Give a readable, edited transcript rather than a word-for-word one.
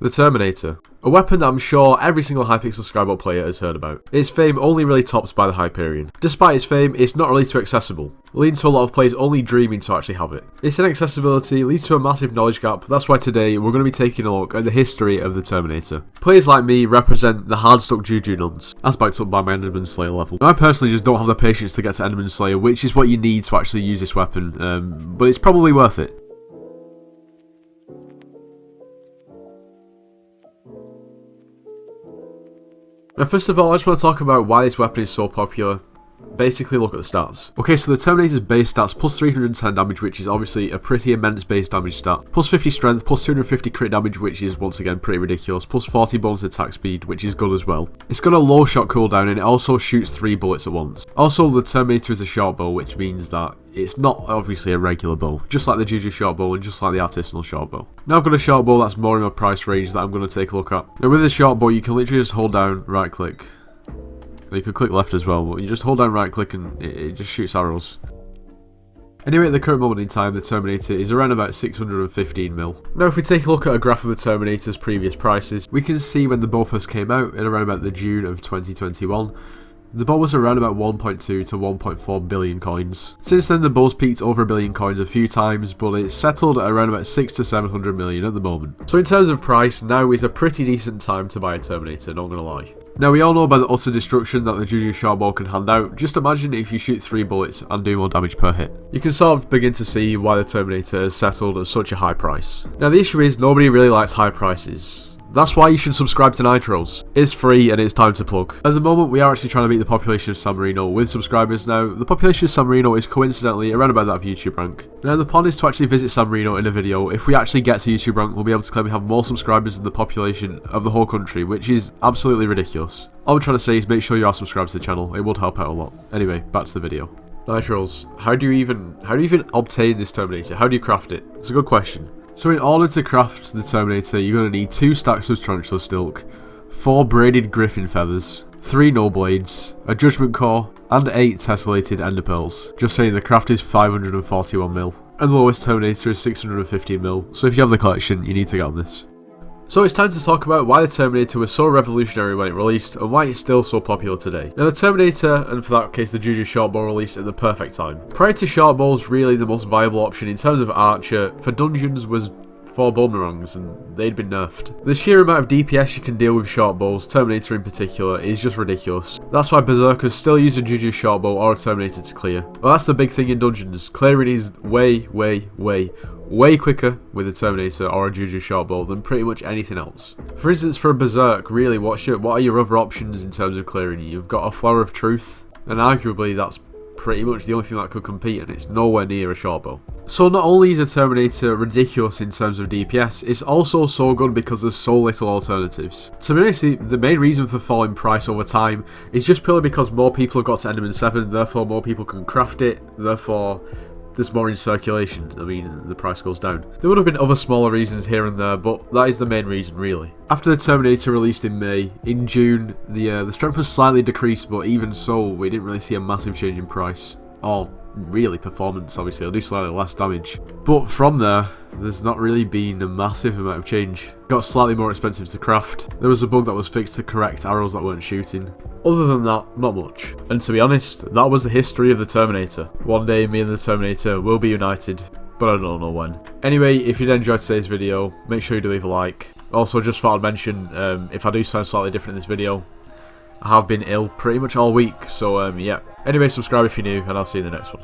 The Terminator. A weapon that I'm sure every single Hypixel Skyblock player has heard about. Its fame only really tops by the Hyperion. Despite its fame, it's not really too accessible, leading to a lot of players only dreaming to actually have it. Its inaccessibility leads to a massive knowledge gap. That's why today we're going to be taking a look at the history of the Terminator. Players like me represent the hard-stuck Juju nuns, as backed up by my Enderman Slayer level. Now, I personally just don't have the patience to get to Enderman Slayer, which is what you need to actually use this weapon, but it's probably worth it. Now, first of all, I just want to talk about why this weapon is so popular. Basically, look at the stats. Okay, so the Terminator's base stats, plus 310 damage, which is obviously a pretty immense base damage stat. Plus 50 strength, plus 250 crit damage, which is once again pretty ridiculous. Plus 40 bonus attack speed, which is good as well. It's got a low shot cooldown and it also shoots 3 bullets at once. Also, the Terminator is a short bow, which means that it's not obviously a regular bow, just like the Juju short bow and just like the artisanal short bow. Now I've got a short bow that's more in my price range that I'm going to take a look at. Now with the short bow, you can literally just hold down right click. You could click left as well, but you just hold down right click and it just shoots arrows. Anyway, at the current moment in time, the Terminator is around about 615 mil. Now if we take a look at a graph of the Terminator's previous prices, we can see when the bow first came out in around about the June of 2021. The bow was around about 1.2 to 1.4 billion coins. Since then, the bow's peaked over a billion coins a few times, but it's settled at around about 600 to 700 million at the moment. So in terms of price, now is a pretty decent time to buy a Terminator, not gonna lie. Now we all know about the utter destruction that the Juju short bow can hand out. Just imagine if you shoot 3 bullets and do more damage per hit. You can sort of begin to see why the Terminator has settled at such a high price. Now the issue is nobody really likes high prices. That's why you should subscribe to Nitros. It's free and it's time to plug. At the moment, we are actually trying to beat the population of San Marino with subscribers now. The population of San Marino is coincidentally around about that of YouTube rank. Now, the plan is to actually visit San Marino in a video. If we actually get to YouTube rank, we'll be able to claim we have more subscribers than the population of the whole country, which is absolutely ridiculous. All I'm trying to say is make sure you are subscribed to the channel. It would help out a lot. Anyway, back to the video. Nitros, how do you even obtain this Terminator? How do you craft it? It's a good question. So in order to craft the Terminator, you're going to need 2 stacks of tarantula stilk, 4 braided griffin feathers, 3 no blades, a judgment core, and 8 tessellated ender pearls. Just saying the craft is 541 mil, and the lowest Terminator is 615 mil, so if you have the collection, you need to get on this. So it's time to talk about why the Terminator was so revolutionary when it released and why it's still so popular today. Now the Terminator, and for that case the Juju short bow, released at the perfect time. Prior to short bows, really the most viable option in terms of archer for dungeons was 4 boomerangs, and they'd been nerfed. The sheer amount of DPS you can deal with short bows, Terminator in particular, is just ridiculous. That's why berserkers still use a Juju short bow or a Terminator to clear. Well, that's the big thing in dungeons. Clearing is way quicker with a Terminator or a Juju short bow than pretty much anything else. For instance, for a berserk, really, what are your other options in terms of clearing? You've got a Flower of Truth, and arguably that's pretty much the only thing that could compete, and it's nowhere near a short bow. So not only is a Terminator ridiculous in terms of DPS, it's also so good because there's so little alternatives. To be honest, the main reason for falling price over time is just purely because more people have got to Enderman 7, therefore more people can craft it, therefore there's more in circulation. I mean, the price goes down. There would have been other smaller reasons here and there, but that is the main reason, really. After the Terminator released in May, in June, the strength was slightly decreased, but even so, we didn't really see a massive change in price. Or really performance, obviously. It'll do slightly less damage. But from there, there's not really been a massive amount of change. Got slightly more expensive to craft. There was a bug that was fixed to correct arrows that weren't shooting. Other than that, not much. And to be honest, that was the history of the Terminator. One day, me and the Terminator will be united, but I don't know when. Anyway, if you did enjoy today's video, make sure you do leave a like. Also, just thought I'd mention, if I do sound slightly different in this video, I have been ill pretty much all week, so yeah. Anyway, subscribe if you're new, and I'll see you in the next one.